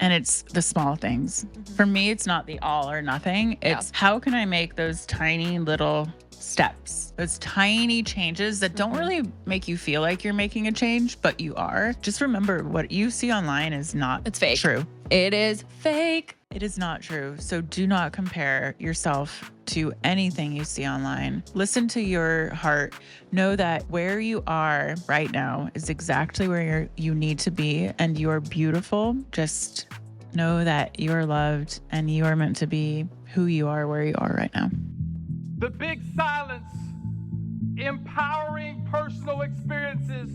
And it's the small things. For me, it's not the all or nothing. It's how can I make those tiny little steps, those tiny changes that don't really make you feel like you're making a change, but you are. Just remember, what you see online is not It's fake. True. It is fake. It is not true. So do not compare yourself to anything you see online. Listen to your heart. Know that where you are right now is exactly where you need to be, and you are beautiful. Just know that you are loved and you are meant to be who you are where you are right now. The Big Silence, empowering personal experiences,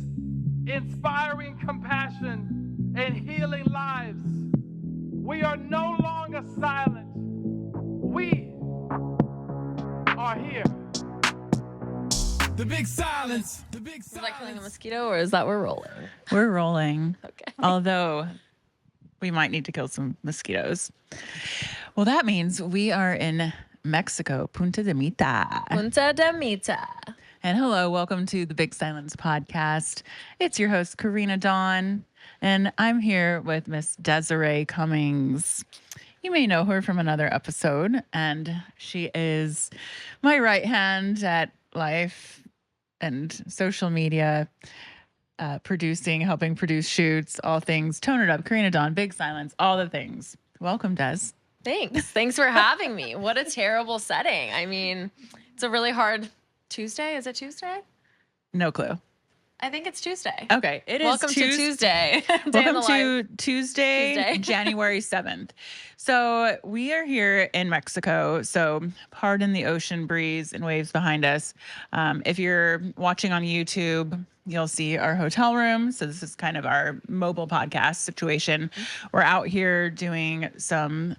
inspiring compassion, and healing lives. We are no longer silent. We are here. The Big Silence. The Big Silence. Is that killing a mosquito, or is that we're rolling? We're rolling. Okay. Although we might need to kill some mosquitoes. Well, that means we are in Mexico, Punta de Mita. Punta de Mita. And hello, welcome to the Big Silence podcast. It's your host, Karena Dawn, and I'm here with Miss Deseray Cummings. You may know her from another episode, and she is my right hand at life and social media, helping produce shoots, all things, Tone It Up, Karena Dawn, Big Silence, all the things. Welcome, Des. Thanks. Thanks for having me. What a terrible setting. I mean, it's a really hard Tuesday. Is it Tuesday? No clue. I think it's Tuesday. Okay, it is Welcome to Tuesday. Welcome to Tuesday, January 7th. So we are here in Mexico. So pardon the ocean breeze and waves behind us. If you're watching on YouTube, you'll see our hotel room. So this is kind of our mobile podcast situation. We're out here doing some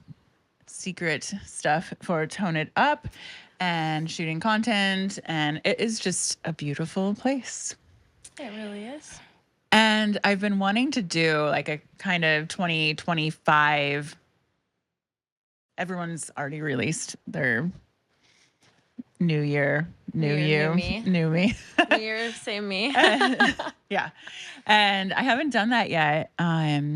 secret stuff for Tone It Up and shooting content. And it is just a beautiful place. It really is. And I've been wanting to do like a kind of 2025. Everyone's already released their new year, new me. New year, same me. Yeah. And I haven't done that yet. I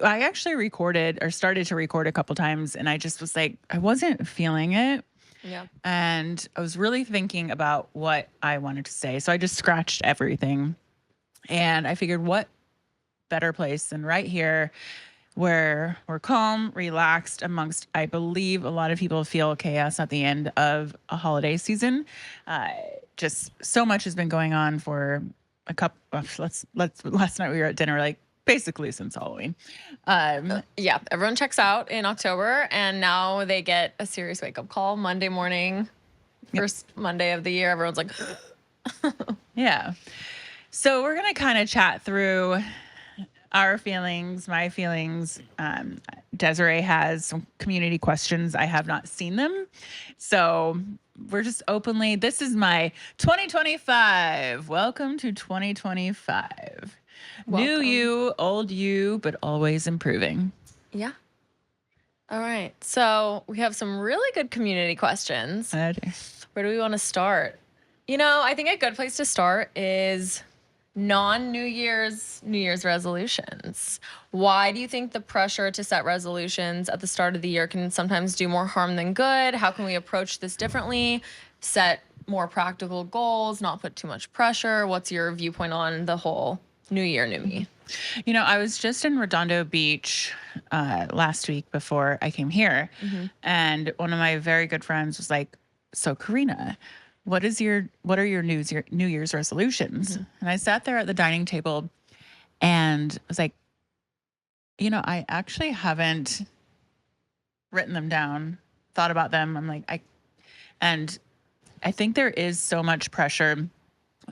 actually recorded or started to record a couple times, and I just was like, I wasn't feeling it. Yeah. And I was really thinking about what I wanted to say. So I just scratched everything. And I figured, what better place than right here where we're calm, relaxed amongst, I believe a lot of people feel chaos at the end of a holiday season. Just so much has been going on for a couple, last night we were at dinner, like basically since Halloween. Yeah, everyone checks out in October, and now they get a serious wake-up call Monday morning, first Monday of the year. Everyone's like, yeah. So we're going to kind of chat through our feelings, my feelings. Deseray has some community questions. I have not seen them. So we're just openly, this is my 2025. Welcome to 2025. Welcome. New you, old you, but always improving. yeah. All right. So we have some really good community questions. Where do we want to start? You know, I think a good place to start is non-New Year's resolutions. Why do you think the pressure to set resolutions at the start of the year can sometimes do more harm than good? How can we approach this differently? Set more practical goals, not put too much pressure. What's your viewpoint on the whole New Year, new me? You know, I was just in Redondo Beach last week before I came here. And one of my very good friends was like, so Karena, what are your New Year's resolutions? And I sat there at the dining table and was like, you know, I actually haven't written them down, thought about them. I'm like, I think there is so much pressure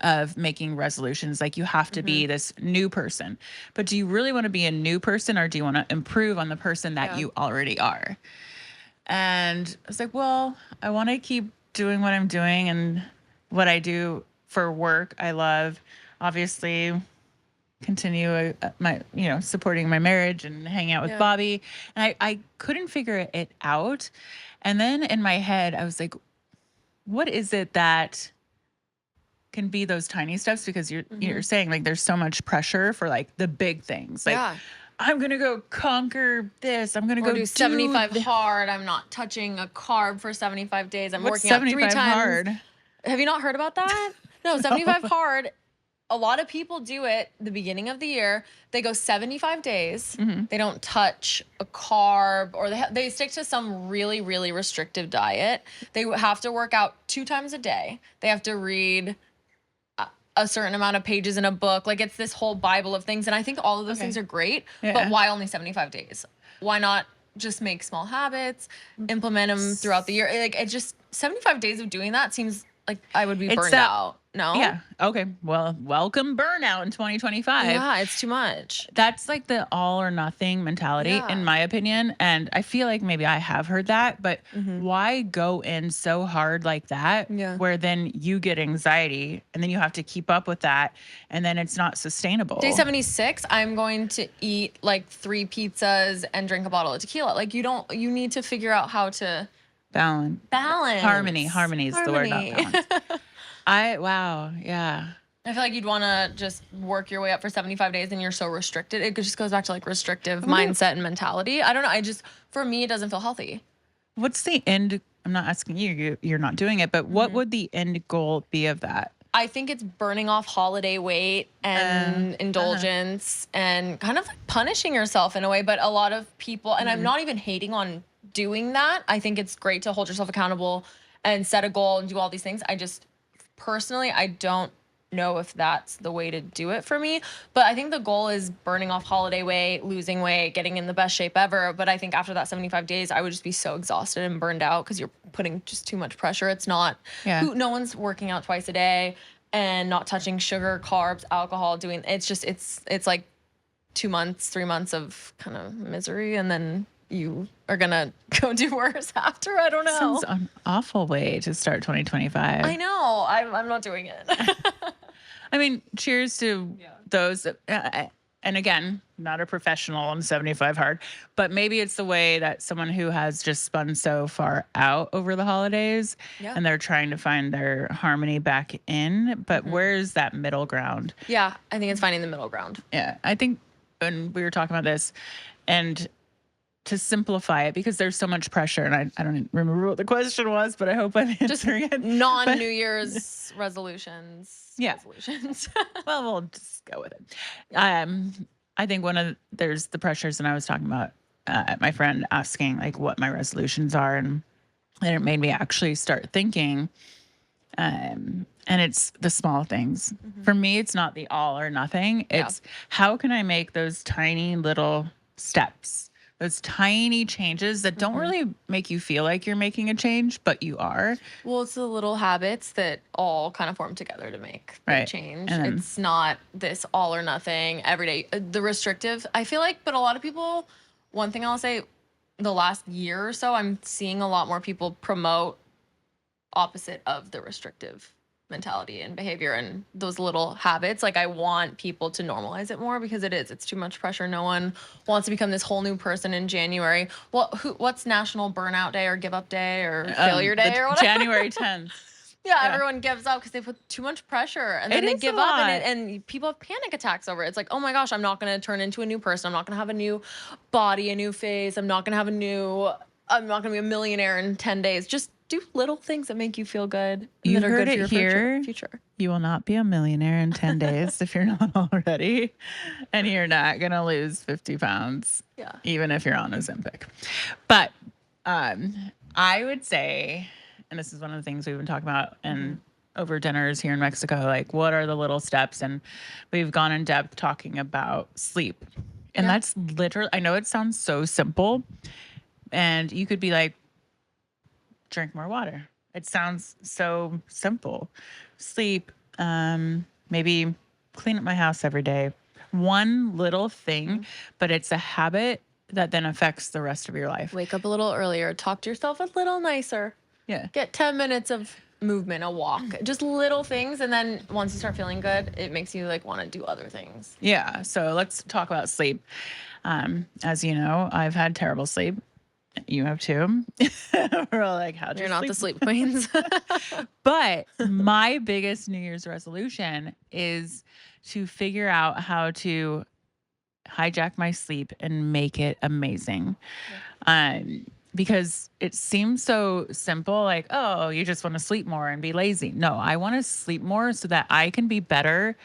of making resolutions. Like you have to be this new person, but do you really want to be a new person, or do you want to improve on the person that you already are? And I was like, well, I want to keep doing what I'm doing and what I do for work. I love, obviously, continue supporting my marriage and hanging out with Bobby. And I couldn't figure it out. And then in my head, I was like, what is it that can be those tiny steps? Because you're saying like there's so much pressure for like the big things. Like I'm going to go conquer this. I'm going to Or go do 75 hard. I'm not touching a carb for 75 days. I'm What's working out 3 times. hard? Have you not heard about that? No, 75 hard. A lot of people do it the beginning of the year. They go 75 days. They don't touch a carb, or they stick to some really, really restrictive diet. They have to work out 2 times a day. They have to read a certain amount of pages in a book. Like, it's this whole Bible of things. And I think all of those things are great, but why only 75 days? Why not just make small habits, implement them throughout the year? Like, it just, 75 days of doing that seems like I would be burned out. No? Yeah. Okay. Well, welcome burnout in 2025. Yeah, it's too much. That's like the all or nothing mentality, in my opinion. And I feel like maybe I have heard that, but why go in so hard like that, where then you get anxiety and then you have to keep up with that, and then it's not sustainable. Day 76, I'm going to eat like 3 pizzas and drink a bottle of tequila. Like, you need to figure out how to balance. Harmony is the word, not balance. Wow. Yeah. I feel like you'd want to just work your way up for 75 days and you're so restricted. It just goes back to like restrictive mindset and mentality. I don't know. For me, it doesn't feel healthy. What's the end? I'm not asking you, you're not doing it, but what would the end goal be of that? I think it's burning off holiday weight and indulgence and kind of like punishing yourself in a way. But a lot of people, and I'm not even hating on doing that. I think it's great to hold yourself accountable and set a goal and do all these things. Personally, I don't know if that's the way to do it for me, but I think the goal is burning off holiday weight, losing weight, getting in the best shape ever. But I think after that 75 days, I would just be so exhausted and burned out because you're putting just too much pressure. It's not, no one's working out twice a day and not touching sugar, carbs, alcohol, it's like 2 months, 3 months of kind of misery, and then you are gonna go do worse after. I don't know. Sounds an awful way to start 2025. I know. I'm not doing it. I mean, cheers to those. And again, not a professional on 75 hard, but maybe it's the way that someone who has just spun so far out over the holidays and they're trying to find their harmony back in. But where's that middle ground? Yeah, I think it's finding the middle ground. Yeah, I think when we were talking about this, and to simplify it, because there's so much pressure, and I don't remember what the question was, but I hope I'm answering it. Non-New Year's resolutions. Yeah. Well, we'll just go with it. I think there's the pressures, and I was talking about my friend asking like what my resolutions are, and it made me actually start thinking. And it's the small things. For me, it's not the all or nothing. It's how can I make those tiny little steps, those tiny changes that don't really make you feel like you're making a change, but you are. Well, it's the little habits that all kind of form together to make the change. It's not this all or nothing every day. The restrictive, I feel like, but a lot of people, one thing I'll say, the last year or so, I'm seeing a lot more people promote opposite of the restrictive mentality and behavior and those little habits. Like, I want people to normalize it more because it's too much pressure. No one wants to become this whole new person in January. Well, what's National Burnout Day or Give Up Day or Failure Day or whatever? January 10th. Yeah, everyone gives up because they put too much pressure, and then they give up, and people have panic attacks over it. It's like, oh my gosh, I'm not going to turn into a new person. I'm not going to have a new body, a new face. I'm not going to be a millionaire in 10 days. Just do little things that make you feel good. You that are heard good it for your here. Future. You will not be a millionaire in 10 days if you're not already. And you're not going to lose 50 pounds, even if you're on Ozempic. But I would say, and this is one of the things we've been talking about and over dinners here in Mexico, like what are the little steps? And we've gone in depth talking about sleep. And that's literally, I know it sounds so simple. And you could be like, drink more water. It sounds so simple. Sleep, maybe clean up my house every day. One little thing, but it's a habit that then affects the rest of your life. Wake up a little earlier. Talk to yourself a little nicer. Yeah. Get 10 minutes of movement, a walk, just little things. And then once you start feeling good, it makes you like want to do other things. Yeah. So let's talk about sleep. As you know, I've had terrible sleep. You have too. We're all like, how do you You're not the sleep queens. But my biggest New Year's resolution is to figure out how to hijack my sleep and make it amazing. Because it seems so simple, like, oh, you just want to sleep more and be lazy. No, I want to sleep more so that I can be better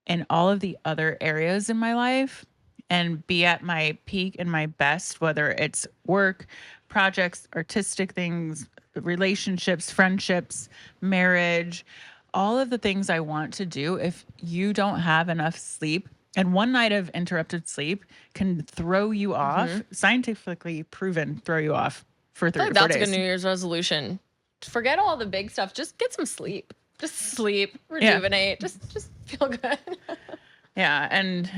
in all of the other areas in my life and be at my peak and my best, whether it's work, projects, artistic things, relationships, friendships, marriage, all of the things I want to do. If you don't have enough sleep, and one night of interrupted sleep can throw you off, scientifically proven, throw you off for 3 I feel to like 4 that's a days. good New Year's resolution. Forget all the big stuff. Just get some sleep. Just sleep, rejuvenate, just feel good. Yeah. And,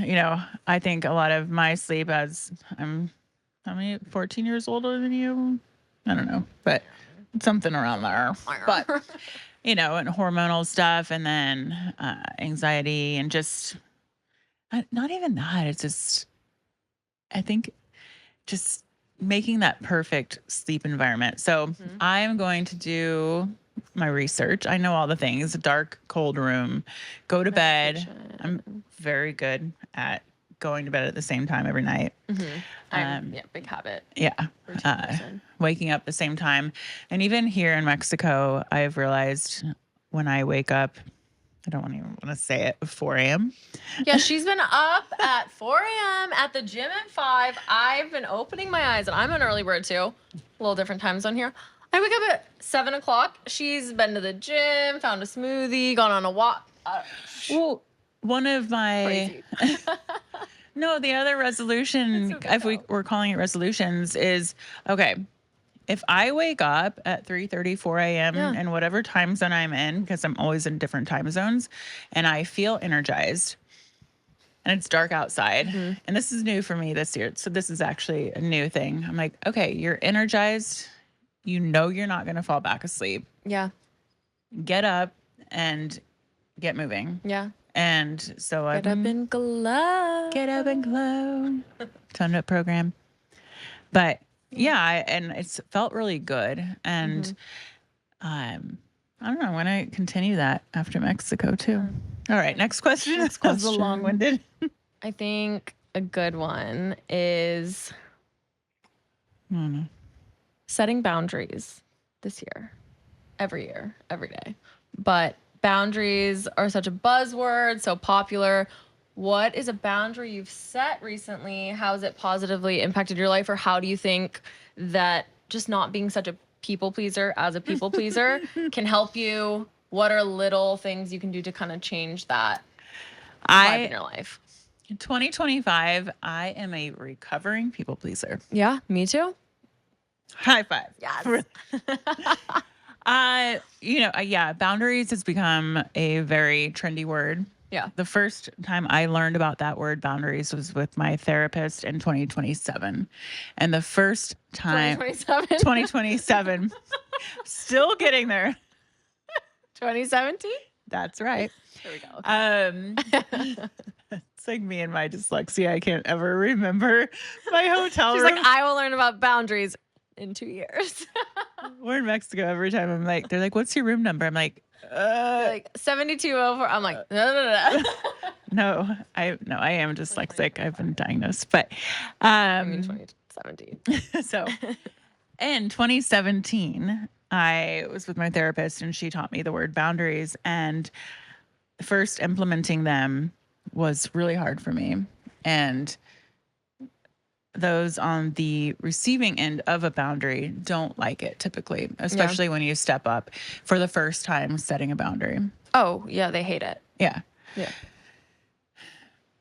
I think a lot of my sleep as I'm, how many, 14 years older than you? I don't know, but something around there. But, and hormonal stuff and then anxiety and just, not even that. It's just, I think just making that perfect sleep environment. So I'm going to do my research. I know all the things, dark, cold room, go to bed. I'm very good at going to bed at the same time every night. Big habit. Yeah. Waking up the same time. And even here in Mexico, I've realized when I wake up, I don't even want to say it, 4 a.m. Yeah, she's been up at 4 a.m. at the gym at 5. I've been opening my eyes, and I'm an early bird too. A little different time zone here. I wake up at 7 o'clock. She's been to the gym, found a smoothie, gone on a walk. Well, one of my no, the other resolution, if we're calling it resolutions, is okay. If I wake up at 3:30, 4 a.m. and whatever time zone I'm in, because I'm always in different time zones, and I feel energized, and it's dark outside, and this is new for me this year, so this is actually a new thing. I'm like, okay, you're energized. You know you're not going to fall back asleep. Yeah. Get up and get moving. Yeah. And so I Get up and glow. Get up and glow. Tone up program. But yeah, and it's felt really good. And I don't know, I'm going to continue that after Mexico too. All right, next question. Next question. That was long-winded. I think a good one is setting boundaries this year, every day. But boundaries are such a buzzword, so popular. What is a boundary you've set recently? How has it positively impacted your life? Or how do you think that just not being such a people pleaser as a people pleaser can help you? What are little things you can do to kind of change that vibe in your life? In 2025, I am a recovering people pleaser. Yeah, me too. High five. Yes. Boundaries has become a very trendy word. Yeah. The first time I learned about that word boundaries was with my therapist in 2027. And the first time 2027 still getting there. 2017? That's right. There we go. It's like me and my dyslexia. I can't ever remember my hotel She's room. like, I will learn about boundaries in 2 years. We're in Mexico every time. I'm like, they're like, what's your room number? I'm like, like 7204. I'm like, no. No, I am dyslexic. I've been diagnosed, but I mean 2017. So in 2017, I was with my therapist and she taught me the word boundaries, and first implementing them was really hard for me. And those on the receiving end of a boundary don't like it typically, especially when you step up for the first time setting a boundary. Oh, yeah, they hate it. Yeah. Yeah.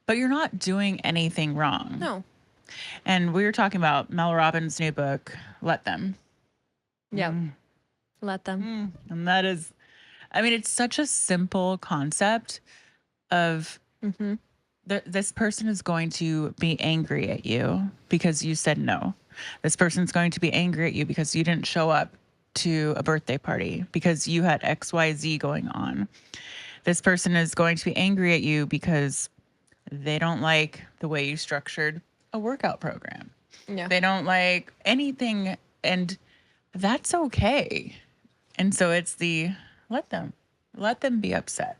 But you're not doing anything wrong. No. And we were talking about Mel Robbins' new book, Let Them. Yeah. Let them. And that is, I mean, it's such a simple concept of this person is going to be angry at you because you said no. This person's going to be angry at you because you didn't show up to a birthday party because you had XYZ going on. This person is going to be angry at you because they don't like the way you structured a workout program. Yeah. They don't like anything, and that's okay. And so it's let them be upset.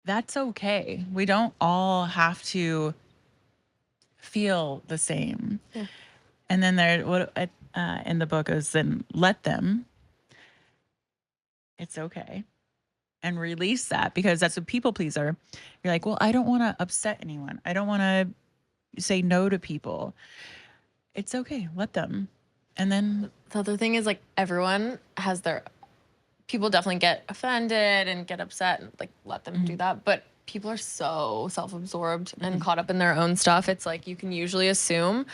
that's okay. We don't all have to feel the same. Yeah. And then there, what in the book is then let them. It's okay. And release that, because that's a people pleaser. You're like, well, I don't want to upset anyone. I don't want to say no to people. It's okay. Let them. And then the other thing is, like, everyone has their, people definitely get offended and get upset, and like, let them do that. But people are so self-absorbed and caught up in their own stuff. It's like, you can usually assume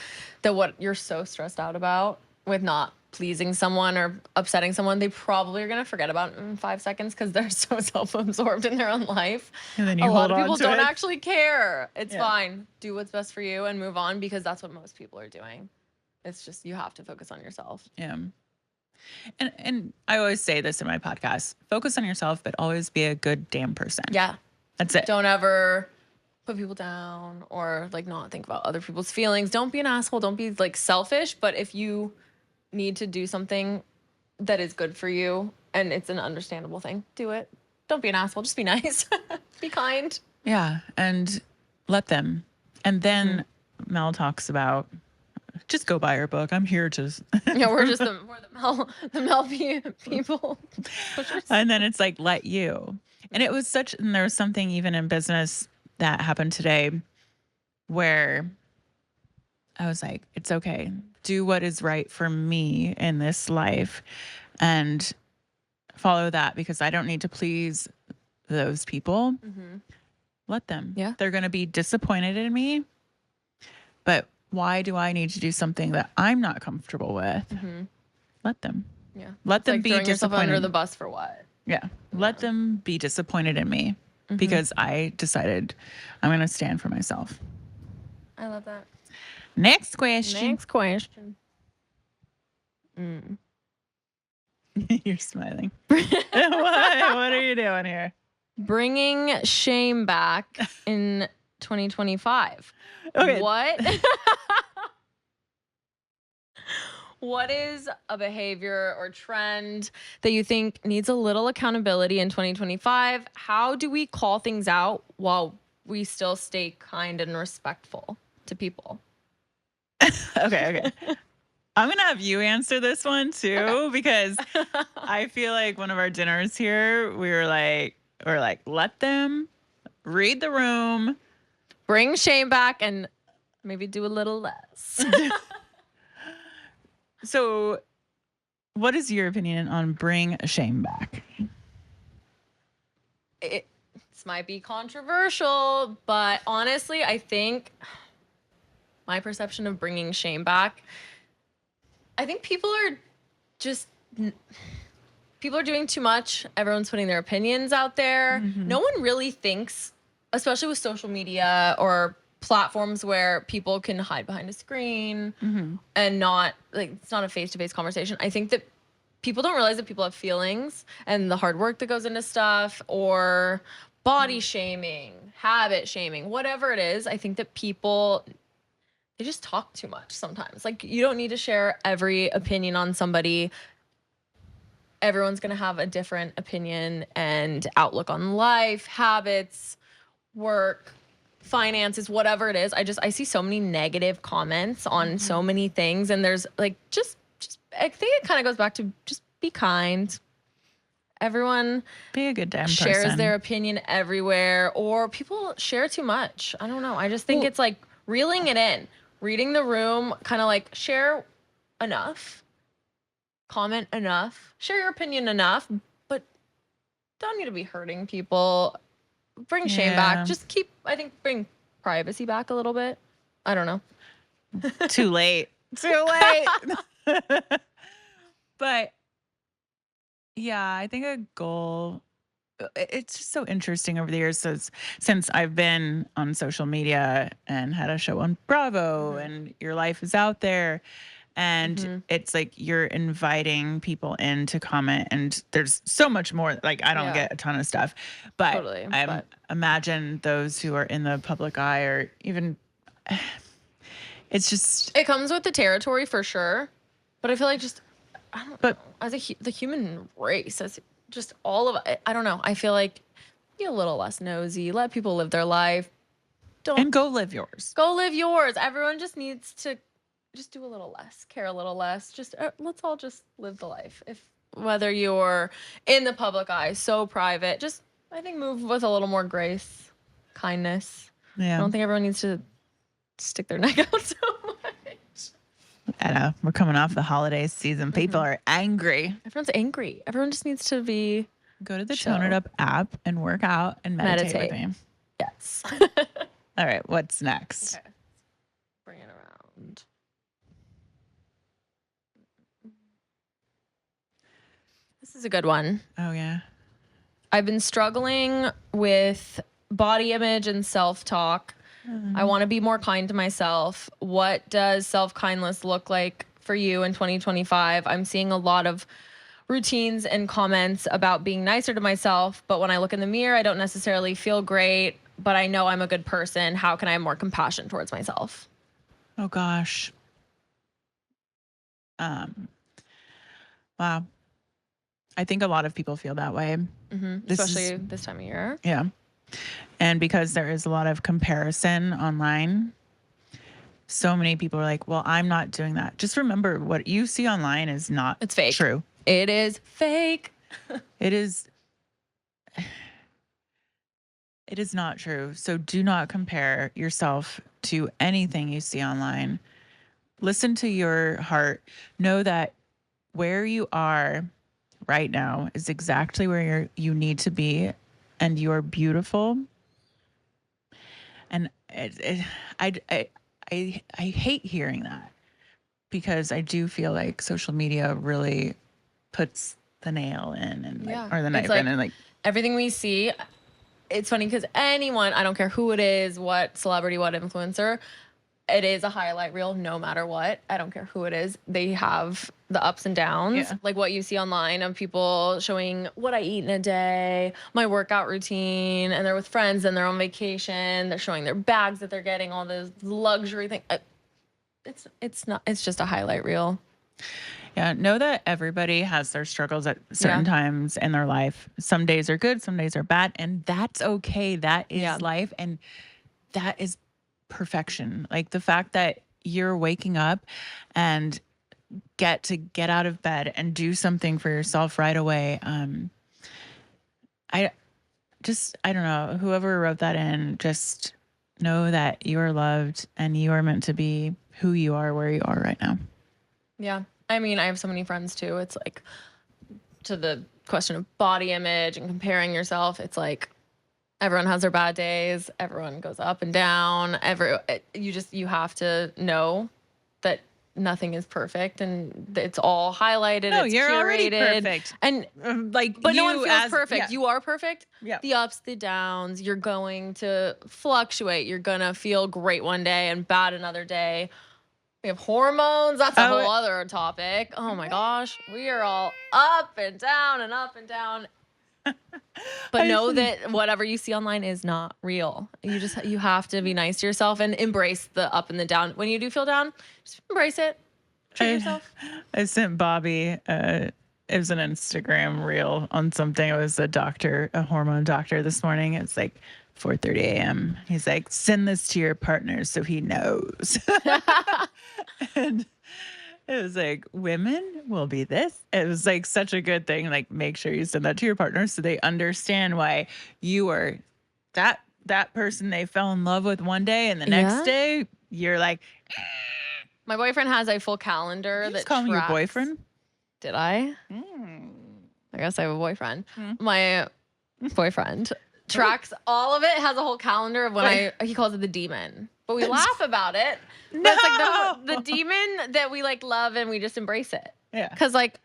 that what you're so stressed out about with not pleasing someone or upsetting someone, they probably are going to forget about it in 5 seconds because they're so self-absorbed in their own life. And then you a hold lot of on people to don't it. actually care. It's Yeah. fine. Do what's best for you and move on, because that's what most people are doing. It's just, you have to focus on yourself. Yeah. And I always say this in my podcast, focus on yourself, but always be a good damn person. Yeah. That's it. Don't ever put people down or like not think about other people's feelings. Don't be an asshole. Don't be like selfish. But if you need to do something that is good for you and it's an understandable thing, do it. Don't be an asshole. Just be nice. Be kind. Yeah. And let them. And then Mel talks about, just go buy her book. I'm here to. Yeah, we're the Mel people. And then it's like, let you. And it was such, and there was something even in business that happened today where I was like, it's okay. Do what is right for me in this life and follow that, because I don't need to please those people. Let them. Yeah. They're going to be disappointed in me. But why do I need to do something that I'm not comfortable with? Let them. Yeah. Let them like be throwing yourself under disappointed. the bus for what? Yeah. Let them be disappointed in me because I decided I'm going to stand for myself. I love that. Next question. Next question. You're smiling. What are you doing here? Bringing shame back in 2025. Okay. What? What is a behavior or trend that you think needs a little accountability in 2025? How do we call things out while we still stay kind and respectful to people? Okay. I'm going to have you answer this one too, because I feel like one of our dinners here, we're like, let them read the room. Bring shame back and maybe do a little less. So what is your opinion on bring shame back? This might be controversial, but honestly, I think my perception of bringing shame back, I think people are doing too much. Everyone's putting their opinions out there. No one really thinks, especially with social media or platforms where people can hide behind a screen and not, like, it's not a face-to-face conversation. I think that people don't realize that people have feelings and the hard work that goes into stuff, or body shaming, habit shaming, whatever it is. I think that people, they just talk too much sometimes. Like, you don't need to share every opinion on somebody. Everyone's going to have a different opinion and outlook on life, habits, work, finances, whatever it is. I see so many negative comments on so many things, and there's like just I think it kind of goes back to just be kind. Everyone Be a good damn person. shares their opinion everywhere, or people share too much. I don't know. I just think it's like reeling it in, reading the room, kind of like share enough, comment enough, share your opinion enough, but don't need to be hurting people. Bring shame back. Just bring privacy back a little bit. I don't know. Too late. But yeah, I think a goal, it's just so interesting over the years since I've been on social media and had a show on Bravo and your life is out there. And it's like you're inviting people in to comment, and there's so much more. Like, I don't get a ton of stuff, but Totally, imagine those who are in the public eye, or even, it's just. It comes with the territory for sure, but I feel like I don't know, as the human race, as just all of it, I don't know. I feel like be a little less nosy. Let people live their life. And go live yours. Go live yours. Everyone just needs to just do a little less, care a little less. Just let's all just live the life. If whether you're in the public eye, so private, just I think move with a little more grace, kindness. Yeah. I don't think everyone needs to stick their neck out so much. I know. We're coming off the holiday season. People are angry. Everyone's angry. Everyone just needs to be Go to the Tone It Up app and work out and meditate. With me. Yes. All right. What's next? Okay. Bring it around. This is a good one. Oh, yeah. I've been struggling with body image and self-talk. I want to be more kind to myself. What does self-kindness look like for you in 2025? I'm seeing a lot of routines and comments about being nicer to myself, but when I look in the mirror, I don't necessarily feel great, but I know I'm a good person. How can I have more compassion towards myself? Oh, gosh. Wow. I think a lot of people feel that way. Especially this time of year. Yeah. And because there is a lot of comparison online, so many people are like, well, I'm not doing that. Just remember, what you see online is not It's fake. True. It is fake. It is not true. So do not compare yourself to anything you see online. Listen to your heart. Know that where you are right now is exactly where you need to be, and you are beautiful. And I hate hearing that, because I do feel like social media really puts the nail in and or the knife in, and like everything we see. It's funny because anyone, I don't care who it is, what celebrity, what influencer, it is a highlight reel no matter what. I don't care who it is. They have the ups and downs. Yeah. Like what you see online of people showing what I eat in a day, my workout routine, and they're with friends and they're on vacation. They're showing their bags that they're getting, all this luxury thing. It's just a highlight reel. Yeah, know that everybody has their struggles at certain times in their life. Some days are good, some days are bad, and that's okay. That is life, and that is perfection. Like the fact that you're waking up and get out of bed and do something for yourself right away. I don't know, whoever wrote that in, just know that you are loved and you are meant to be who you are, where you are right now. Yeah. I mean, I have so many friends too. It's like, to the question of body image and comparing yourself, it's like everyone has their bad days. Everyone goes up and down. You have to know that nothing is perfect and it's all highlighted. No, it's you're curated, already perfect. And but no one feels perfect. You are perfect. Yeah. The ups, the downs, you're going to fluctuate. You're going to feel great one day and bad another day. We have hormones. That's a whole other topic. Oh my gosh. We are all up and down and up and down. But know that whatever you see online is not real. You have to be nice to yourself and embrace the up and the down. When you do feel down, just embrace it. Treat yourself. I sent Bobby it was an Instagram reel on something. It was a hormone doctor this morning. It's like 4:30 a.m. He's like, send this to your partner so he knows. And it was like, women will be this. It was like such a good thing. Like, make sure you send that to your partner so they understand why you are that person they fell in love with one day, and the next day you're like. My boyfriend has a full calendar that call me your boyfriend. Did I? I guess I have a boyfriend. My boyfriend tracks all of it. Has a whole calendar of when he calls it the demon, but we laugh about it. But No! it's like the demon that we like love, and we just embrace it. Yeah. Because like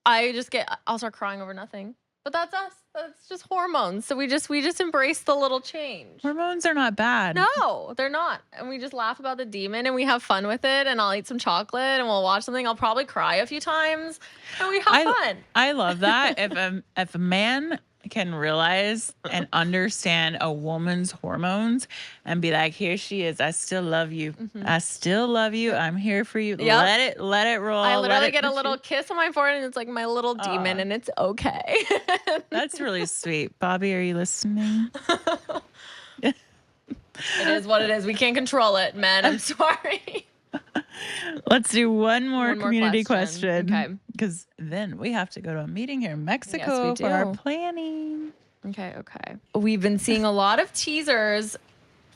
I'll start crying over nothing. But that's us. That's just hormones. So we just embrace the little change. Hormones are not bad. No, they're not. And we just laugh about the demon and we have fun with it. And I'll eat some chocolate and we'll watch something. I'll probably cry a few times and we have fun. I love that. If a man can realize and understand a woman's hormones and be like, here she is. I still love you. I still love you. I'm here for you. Yep. Let it roll. I literally get a little kiss on my forehead and it's like my little demon and it's okay. That's really sweet. Bobby, are you listening? It is what it is. We can't control it, men. I'm sorry. Let's do one more community question. question. Okay. Because then we have to go to a meeting here in Mexico for our planning. Okay. We've been seeing a lot of teasers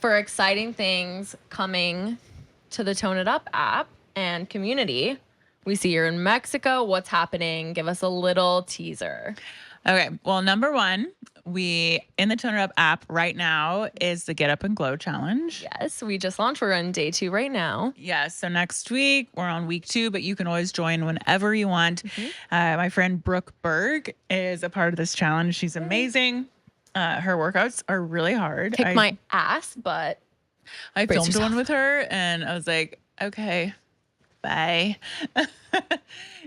for exciting things coming to the Tone It Up app and community. We see you're in Mexico. What's happening? Give us a little teaser. Okay. Well, number one, we in the Tone It Up app right now is the Get Up and Glow challenge. Yes, we just launched. We're on day 2 right now. Yes. So next week we're on week 2, but you can always join whenever you want. My friend Brooke Berg is a part of this challenge. She's amazing. Her workouts are really hard. Kick my ass, but I brace filmed yourself. one with her and I was like, okay, bye.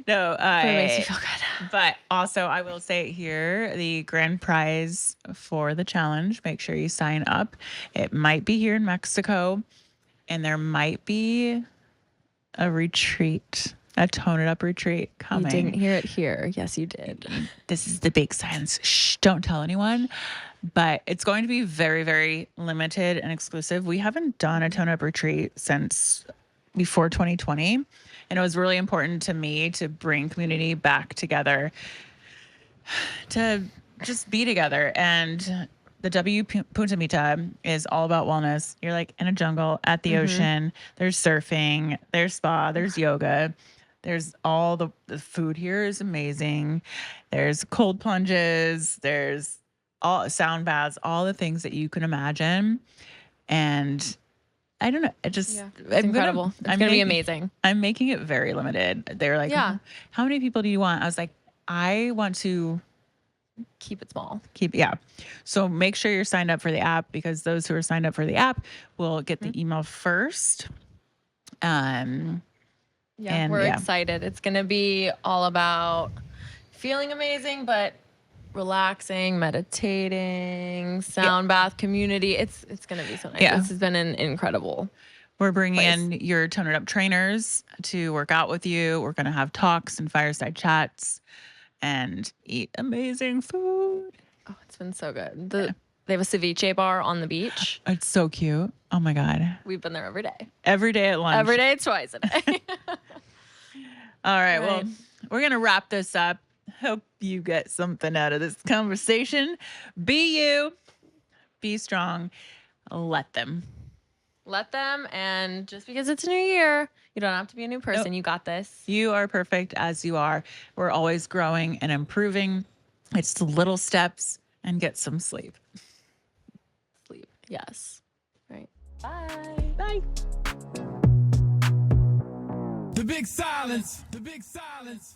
No, it makes you feel good. but also I will say it here, the grand prize for the challenge, make sure you sign up. It might be here in Mexico and there might be a retreat, a Tone It Up retreat coming. You didn't hear it here. Yes, you did. This is the big science. Shh, don't tell anyone. But it's going to be very, very limited and exclusive. We haven't done a Tone Up retreat since before 2020. And it was really important to me to bring community back together, to just be together. And the Punta de Mita is all about wellness. You're like in a jungle at the ocean. There's surfing, there's spa, there's yoga. There's all the food here is amazing. There's cold plunges. There's all sound baths, all the things that you can imagine. And I don't know. It just, it's incredible. It's going to be amazing. I'm making it very limited. They were like, how many people do you want? I was like, I want to keep it small. So make sure you're signed up for the app because those who are signed up for the app will get the email first. We're excited. It's going to be all about feeling amazing, but relaxing, meditating, sound bath community. It's going to be so nice. This has been an incredible. We're bringing in your Tone It Up trainers to work out with you. We're going to have talks and fireside chats and eat amazing food. Oh, it's been so good. They have a ceviche bar on the beach. It's so cute. Oh my God. We've been there every day. Every day at lunch. Every day, twice a day. All right. Well, we're going to wrap this up. Hope you get something out of this conversation. Be you. Be strong. Let them. And just because it's a new year, you don't have to be a new person. Nope. You got this. You are perfect as you are. We're always growing and improving. It's the little steps and get some sleep. Yes. Right. Bye. Bye. The big silence. The big silence.